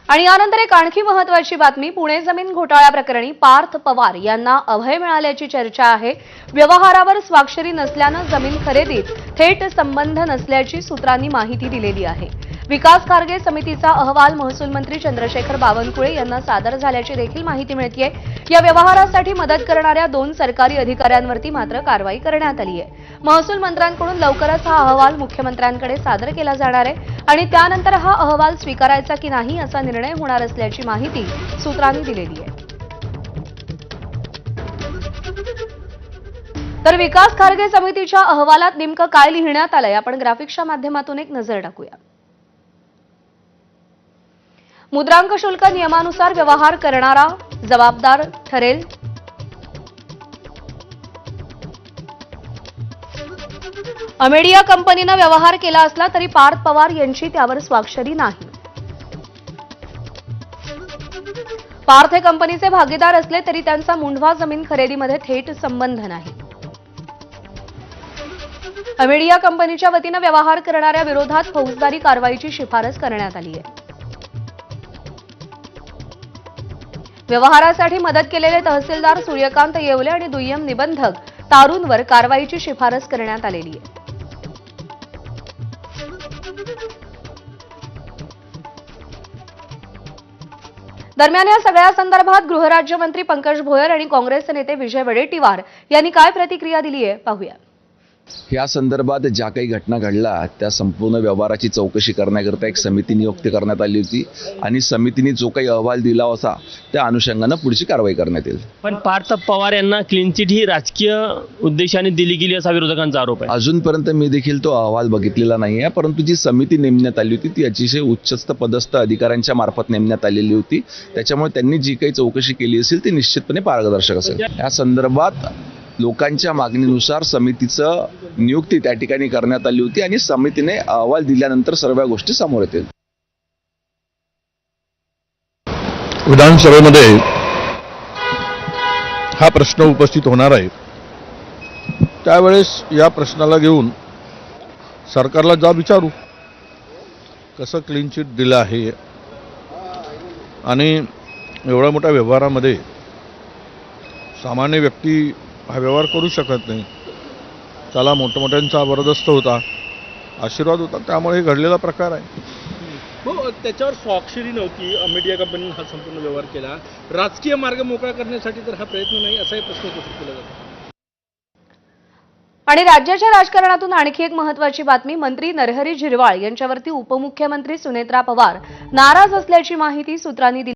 आणि यानंतर एक आणखी महत्त्वाची बातमी, पुणे जमीन घोटाळा प्रकरणी पार्थ पवार यांना अभय मिळाल्याची चर्चा आहे। व्यवहारावर स्वाक्षरी नसल्याने जमीन खरेदीत थेट संबंध नसल्याची सूत्रांनी माहिती दिलेली आहे। विकास खारगे समितीचा अहवाल महसूल मंत्री चंद्रशेखर बावनकुळे यांना सादर झाल्याची देखील माहिती मिळतेय। या व्यवहारासाठी मदत करणाऱ्या 2 सरकारी अधिकाऱ्यांवरती मात्र कारवाई करण्यात आली आहे। महसूल मंत्र्यांकडून लवकरच हा अहवाल मुख्यमंत्र्यांकडे सादर केला जाणार आहे आणि त्यानंतर हा अहवाल स्वीकारायचा की नाही असा निर्णय होणार असल्याची माहिती सूत्रांनी दिलेली आहे। तर विकास खारगे समितीच्या अहवालात नेमकं काय लिहिण्यात आलंय आपण ग्राफिक्सच्या माध्यमातून एक नजर टाकूया। मुद्रांक शुल्क नियमानुसार व्यवहार करणारा जबाबदार ठरेल। अमेडिया कंपनीने व्यवहार केला असला तरी पार्थ पवार यांची त्यावर स्वाक्षरी नाही। पार्थ हे कंपनीचे भागीदार असले तरी त्यांचा मुंढवा जमीन खरेदीमध्ये थेट संबंध नाही। अमेडिया कंपनीच्या वतीने व्यवहार करणाऱ्या विरोधात फौजदारी कारवाईची शिफारस करण्यात आली आहे। व्यवहारासाठी मदत केलेले तहसीलदार सूर्यकांत येवले आणि दुय्यम निबंधक तारूंवर कारवाईची शिफारस करण्यात आलेली आहे। दरम्यान या सगळ्या संदर्भात गृहराज्यमंत्री पंकज भोयर आणि काँग्रेसचे नेते विजय वडेट्टीवार यांनी काय प्रतिक्रिया दिली आहे पाहूया। या संदर्भात ज्या काही घटना घडल्या त्या संपूर्ण व्यवहाराची चौकशी करण्याकरता एक समिती नियुक्त करण्यात आली होती आणि समितीने जो काही अहवाल दिला होता त्या अनुषंगाने पुढची कारवाई करण्यात येईल। पण पार्थ पवार यांना क्लीन चिट ही राजकीय उद्देशाने दिली गेली असा विरोधकांचा आरोप आहे। अजूनपर्यंत मी देखील तो अहवाल बघितलेला नाही आहे, परंतु जी समिती नेमण्यात आली होती ती अतिशय उच्चस्थ पदस्थ अधिकाऱ्यांच्या मार्फत नेमण्यात आलेली होती, त्याच्यामुळे त्यांनी जी काही चौकशी केली असेल ती निश्चितपणे पारदर्शक असेल। या संदर्भात लोकांच्या मागणीनुसार समितीचं नियुक्ती त्या ठिकाणी करण्यात आली होती आणि समितीने अहवाल दिल्यानंतर सर्व गोष्टी समोर येतील। विधानसभेमध्ये हा प्रश्न उपस्थित होणार आहे, त्यावेळेस या प्रश्नाला घेऊन सरकारला जा विचारू कसं क्लीन चिट दिलं आहे आणि एवढ्या मोठ्या व्यवहारामध्ये सामान्य व्यक्ती हा व्यवहार करू शकत नाही। त्याला मोठमोठ्यांचा बरदस्त होता, आशीर्वाद होता, त्यामुळे घडलेला प्रकार आहे। हो, त्याच्यावर स्वाक्षरी नव्हती, अमेडिया कंपनीने हा संपूर्ण व्यवहार केला। राजकीय मार्ग मोकळा करण्यासाठी तर हा प्रयत्न नाही असाही प्रश्न उपस्थित केला जातो। आणि राज्याच्या राजकारणातून आणखी एक महत्त्वाची बातमी, मंत्री नरहरी झिरवाळ यांच्यावरती उपमुख्यमंत्री सुनेत्रा पवार नाराज असल्याची माहिती सूत्रांनी दिली।